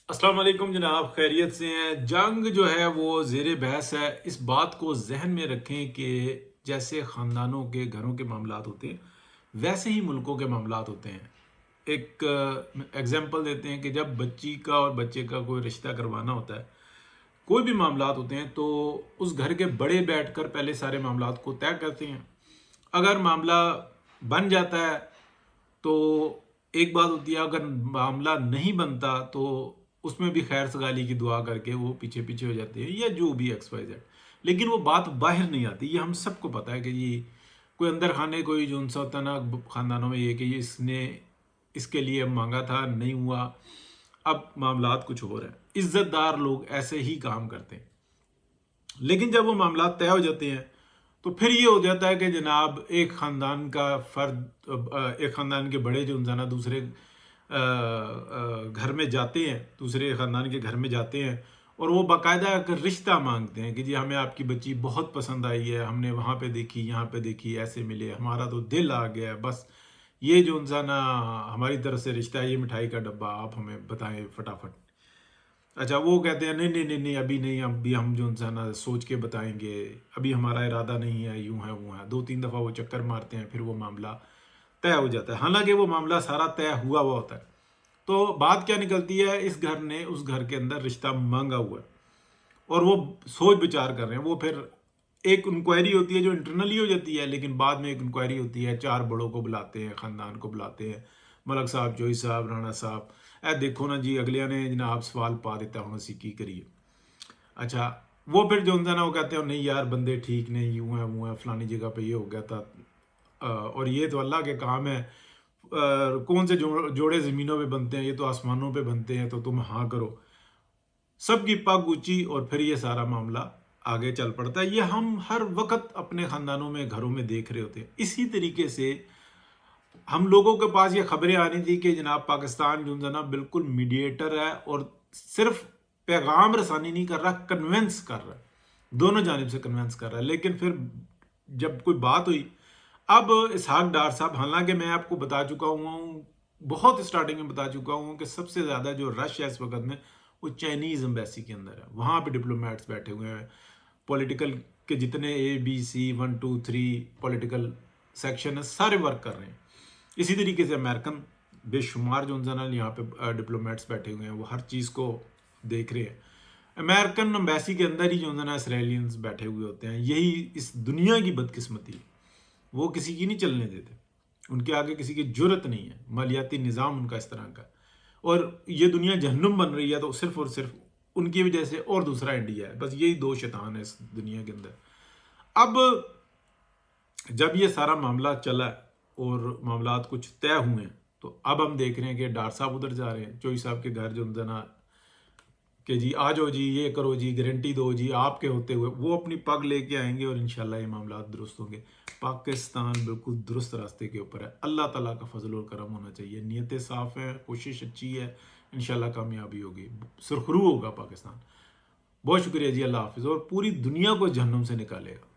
السلام علیکم جناب، خیریت سے ہیں؟ جنگ جو ہے وہ زیر بحث ہے۔ اس بات کو ذہن میں رکھیں کہ جیسے خاندانوں کے گھروں کے معاملات ہوتے ہیں ویسے ہی ملکوں کے معاملات ہوتے ہیں۔ ایک ایگزامپل دیتے ہیں کہ جب بچی کا اور بچے کا کوئی رشتہ کروانا ہوتا ہے، کوئی بھی معاملات ہوتے ہیں تو اس گھر کے بڑے بیٹھ کر پہلے سارے معاملات کو طے کرتے ہیں۔ اگر معاملہ بن جاتا ہے تو ایک بات ہوتی ہے، اگر معاملہ نہیں بنتا تو اس میں بھی خیر سگالی کی دعا کر کے وہ پیچھے پیچھے ہو جاتے ہیں، یا جو بھی ایکس وائی زیڈ، لیکن وہ بات باہر نہیں آتی۔ یہ ہم سب کو پتہ ہے کہ یہ کوئی اندر خانے کوئی جو سا ہوتا ہے نا خاندانوں میں، یہ کہ یہ اس نے اس کے لیے مانگا تھا، نہیں ہوا، اب معاملات کچھ اور ہیں۔ عزت دار لوگ ایسے ہی کام کرتے ہیں، لیکن جب وہ معاملات طے ہو جاتے ہیں تو پھر یہ ہو جاتا ہے کہ جناب ایک خاندان کا فرد، ایک خاندان کے بڑے جو انسان دوسرے گھر میں جاتے ہیں، دوسرے خاندان کے گھر میں جاتے ہیں، اور وہ باقاعدہ رشتہ مانگتے ہیں کہ جی ہمیں آپ کی بچی بہت پسند آئی ہے، ہم نے وہاں پہ دیکھی، یہاں پہ دیکھی، ایسے ملے، ہمارا تو دل آ گیا ہے، بس یہ جو انسان ہماری طرف سے رشتہ ہے، یہ مٹھائی کا ڈبہ آپ ہمیں بتائیں فٹافٹ۔ اچھا، وہ کہتے ہیں نہیں نہیں نہیں نہیں، ابھی نہیں، ابھی ہم جو انسان سوچ کے بتائیں گے، ابھی ہمارا ارادہ نہیں ہے، یوں ہے وہ ہے، دو تین دفعہ وہ چکر مارتے ہیں، پھر وہ معاملہ طے ہو جاتا ہے، حالانکہ وہ معاملہ سارا طے ہوا ہوا ہوتا ہے۔ تو بات کیا نکلتی ہے، اس گھر نے اس گھر کے اندر رشتہ مانگا ہوا ہے اور وہ سوچ بچار کر رہے ہیں۔ وہ پھر ایک انکوائری ہوتی ہے جو انٹرنلی ہو جاتی ہے، لیکن بعد میں ایک انکوائری ہوتی ہے، چار بڑوں کو بلاتے ہیں، خاندان کو بلاتے ہیں، ملک صاحب، جوئی صاحب، رانا صاحب، اے دیکھو نا جی اگلے نے جناب سوال پا دیتا ہوں اسی کی کریے۔ اچھا، وہ پھر جو انسان وہ کہتے ہیں نہیں یار بندے ٹھیک نہیں، یوں ہے وہ ہے، فلانی جگہ پہ یہ ہو گیا تھا، اور یہ تو اللہ کے کام ہے، کون سے جوڑے زمینوں پہ بنتے ہیں، یہ تو آسمانوں پہ بنتے ہیں، تو تم ہاں کرو، سب کی پگ اونچی، اور پھر یہ سارا معاملہ آگے چل پڑتا ہے۔ یہ ہم ہر وقت اپنے خاندانوں میں گھروں میں دیکھ رہے ہوتے ہیں۔ اسی طریقے سے ہم لوگوں کے پاس یہ خبریں آنی تھی کہ جناب پاکستان جو ہے نا بالکل میڈیٹر ہے، اور صرف پیغام رسانی نہیں کر رہا، کنونس کر رہا ہے، دونوں جانب سے کنونس کر رہا ہے۔ لیکن پھر جب کوئی بات ہوئی، اب اسحاق ڈار صاحب، حالانکہ میں آپ کو بتا چکا ہوں، بہت اسٹارٹنگ میں بتا چکا ہوں کہ سب سے زیادہ جو رش ہے اس وقت میں وہ چائنیز امبیسی کے اندر ہے، وہاں پہ ڈپلومیٹس بیٹھے ہوئے ہیں، پولیٹیکل کے جتنے ABC 1 2 3 پولیٹیکل سیکشن ہے سارے ورک کر رہے ہیں۔ اسی طریقے سے امریکن بے شمار جو انسان یہاں پہ ڈپلومیٹس بیٹھے ہوئے ہیں، وہ ہر چیز کو دیکھ رہے ہیں۔ امریکن امبیسی کے اندر ہی جو اسرائیلینز بیٹھے ہوئے ہوتے ہیں، یہی اس دنیا کی بدقسمتی ہے، وہ کسی کی نہیں چلنے دیتے، ان کے آگے کسی کی جرت نہیں ہے، مالیاتی نظام ان کا اس طرح کا، اور یہ دنیا جہنم بن رہی ہے تو صرف اور صرف ان کی وجہ سے، اور دوسرا انڈیا ہے، بس یہی دو شیطان ہے اس دنیا کے اندر۔ اب جب یہ سارا معاملہ چلا اور معاملات کچھ طے ہوئے ہیں، تو اب ہم دیکھ رہے ہیں کہ ڈار صاحب ادھر جا رہے ہیں، چوئی صاحب کے گھر جو نا کہ جی آ جاؤ جی، یہ کرو جی، گارنٹی دو جی آپ کے ہوتے ہوئے، وہ اپنی پگ لے کے آئیں گے اور انشاءاللہ یہ معاملات درست ہوں گے۔ پاکستان بالکل درست راستے کے اوپر ہے، اللہ تعالیٰ کا فضل اور کرم ہونا چاہیے، نیتیں صاف ہیں، کوشش اچھی ہے، انشاءاللہ کامیابی ہوگی، سرخرو ہوگا پاکستان۔ بہت شکریہ جی، اللہ حافظ، اور پوری دنیا کو جہنم سے نکالے گا۔